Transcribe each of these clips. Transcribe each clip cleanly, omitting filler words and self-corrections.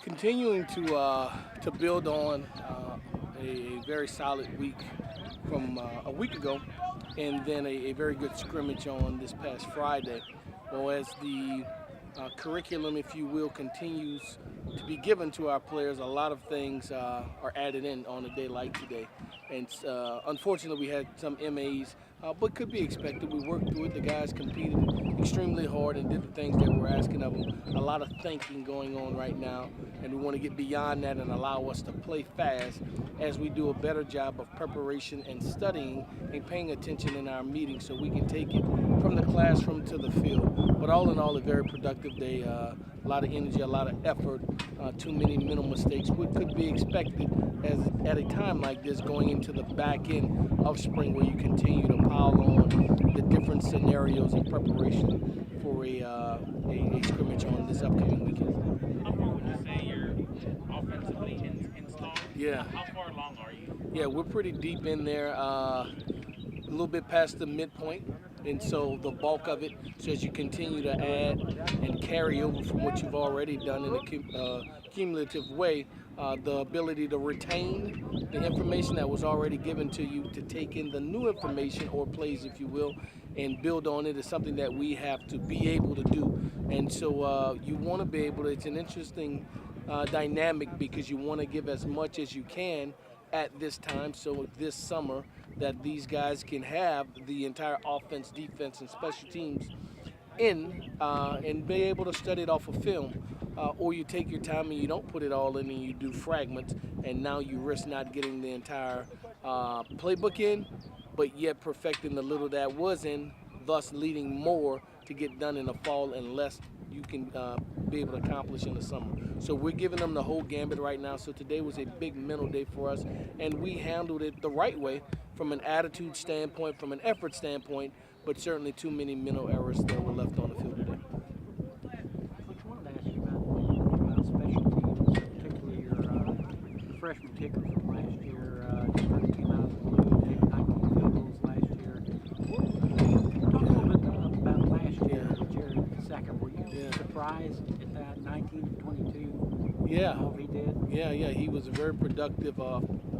Continuing to build on a very solid week from a week ago, and then a very good scrimmage on this past Friday. Well, as the curriculum, if you will, continues to be given to our players, a lot of things are added in on a day like today. And unfortunately, we had some MAs, but could be expected. We worked through it. The guys competed extremely hard and did the things that we're asking of them. A lot of thinking going on right now, and we want to get beyond that and allow us to play fast as we do a better job of preparation and studying and paying attention in our meetings so we can take it from the classroom to the field. But all in all, a very productive day. A lot of energy, a lot of effort, too many mental mistakes, what could be expected as at a time like this going into the back end of spring where you continue to pile on the different scenarios in preparation for a scrimmage on this upcoming weekend. How far would you say you're offensively installed? Yeah. How far along are you? Yeah, we're pretty deep in there, a little bit past the midpoint. And so the bulk of it, so as you continue to add and carry over from what you've already done in a cumulative way, the ability to retain the information that was already given to you, to take in the new information or plays, if you will, and build on it is something that we have to be able to do. And so you want to be able to, it's an interesting dynamic because you want to give as much as you can at this time, so this summer, that these guys can have the entire offense, defense, and special teams in and be able to study it off of film. Or you take your time and you don't put it all in and you do fragments, and now you risk not getting the entire playbook in, but yet perfecting the little that was in, thus leading more to get done in the fall and less you can be able to accomplish in the summer. So we're giving them the whole gambit right now. So today was a big mental day for us, and we handled it the right way from an attitude standpoint, from an effort standpoint, but certainly too many mental errors that were left on the field today. Coach, I wanted to ask you about special teams, particularly your freshman kicker from last year. Just came out of the blue, taking 19 field goals last year. Talk a little bit about last year with Jared Sacker. Were you surprised at that 19 to 22? Yeah. How he did? Yeah. He was very productive.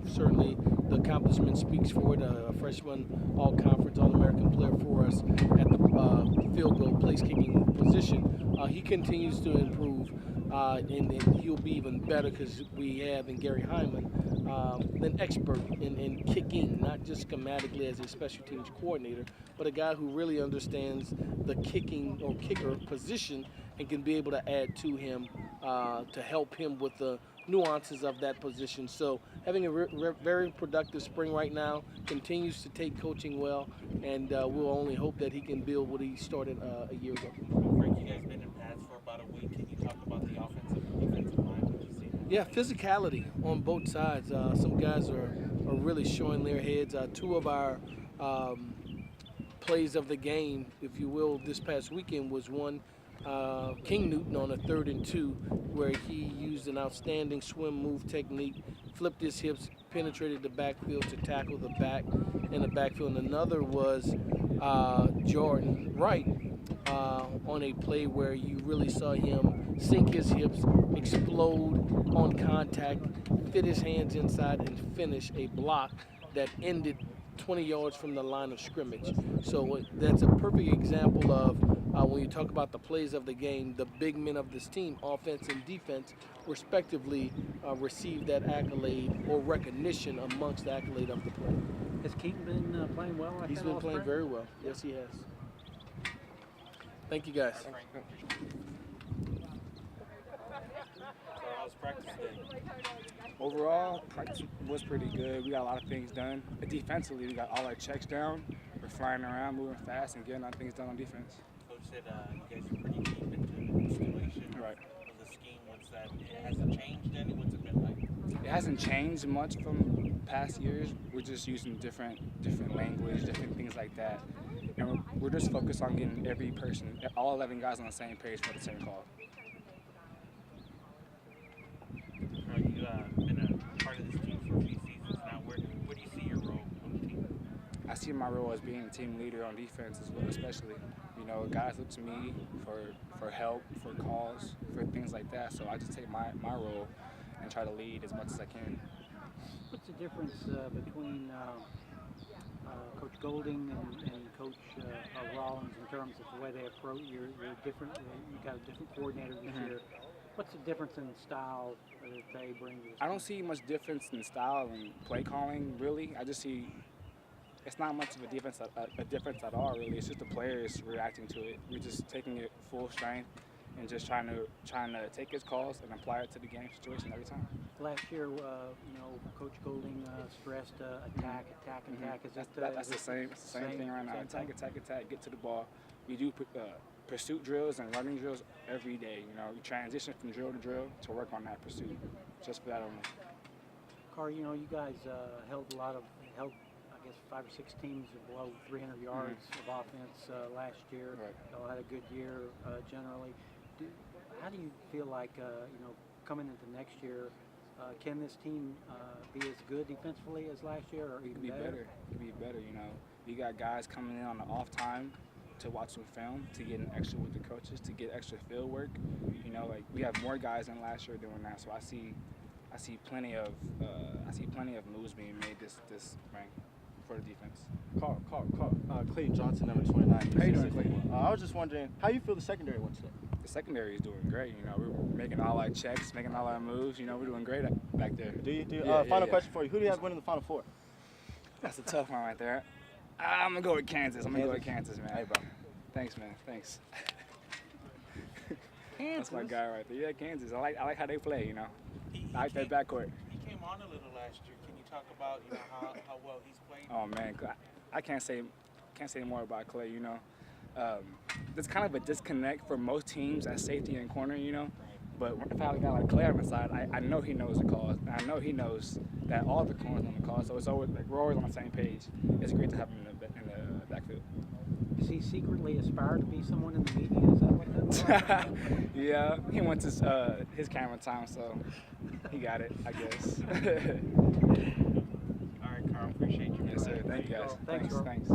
Certainly, the accomplishment speaks for it. A freshman all-conference, all-American player for us at the field goal place-kicking position. He continues to improve, and he'll be even better because we have in Gary Hyman an expert in kicking, not just schematically as a special teams coordinator, but a guy who really understands the kicking or kicker position and can be able to add to him to help him with the nuances of that position. So having a very productive spring right now, continues to take coaching well, and we'll only hope that he can build what he started a year ago. Frank, you guys been in pads for about a week. Can you talk about the offensive and defensive line? What you see? Yeah, physicality on both sides. Some guys are really showing their heads. Two of our plays of the game, if you will, this past weekend was one King Newton on a 3rd and 2, where he used an outstanding swim move technique, flipped his hips, penetrated the backfield to tackle the back in the backfield. And another was Jordan Wright on a play where you really saw him sink his hips, explode on contact, fit his hands inside, and finish a block that ended 20 yards from the line of scrimmage. So that's a perfect example of when you talk about the plays of the game, the big men of this team, offense and defense, respectively, received that accolade or recognition amongst the accolade of the play. Has Keaton been playing well? He's been playing very well. Yes, he has. Thank you, guys. So how's practice day? Overall, practice was pretty good. We got a lot of things done. But defensively, we got all our checks down. We're flying around, moving fast, and getting our things done on defense. Coach said you guys are pretty deep into installation Right. of the scheme. What's that? It hasn't changed any? What's it been like? It hasn't changed much from past years. We're just using different language, different things like that. And we're just focused on getting every person, all 11 guys on the same page for the same call. You've been a part of this team for a few seasons now. Where do you see your role on the team? I see my role as being a team leader on defense as well, especially. You know, guys look to me for for help, for calls, for things like that. So I just take my role and try to lead as much as I can. What's the difference between Coach Golding and Coach Rollins in terms of the way they approach? You're different. You got a different coordinator this year. What's the difference in style that they bring to this I don't team? see much difference in style and play calling, really. I just see it's not much of a difference at all, really. It's just the players reacting to it. We're just taking it full strength and just trying to take his calls and apply it to the game situation every time. Last year, Coach Golding stressed attack. Is That's the same thing right now. Attack, get to the ball. We do pursuit drills and running drills every day. We transition from drill to drill to work on that pursuit. Just for that only. Carr, you guys held, I guess, 5 or 6 teams below 300 yards of offense last year. Right. Y'all had a good year generally. How do you feel like, coming into next year, can this team be as good defensively as last year, or even better? It could be better. You got guys coming in on the off time to watch some film, to get an extra with the coaches, to get extra field work. We have more guys than last year doing that. So I see plenty of moves being made this spring for the defense. Clayton Johnson, number 29. How you doing, Clayton? I was just wondering, how you feel the secondary went today? The secondary is doing great. We're making all our checks, making all our moves. We're doing great back there. Do you? Yeah, Final question for you. Who do you have winning the Final Four? That's a tough one right there. I'm gonna go with Kansas. Kansas, man. Hey, bro. Thanks, man. Thanks. Kansas. That's my guy right there. Yeah, Kansas. I like how they play. He I like their came- backcourt. He came on a little last year. Can you talk about how well he's played? Oh man, I can't say more about Clay. There's kind of a disconnect for most teams at safety and corner. But if I have a guy like Clay on the side, I know he knows the calls, and I know he knows that all the corners on the call. So it's always we're always on the same page. It's great to have him in the backfield. Does he secretly aspire to be someone in the media? Is that what that's like? Yeah, he wants his camera time, so he got it, I guess. All right, Carl. Appreciate you. Yes, sir. Thank you guys. Thanks, Carl. Thanks.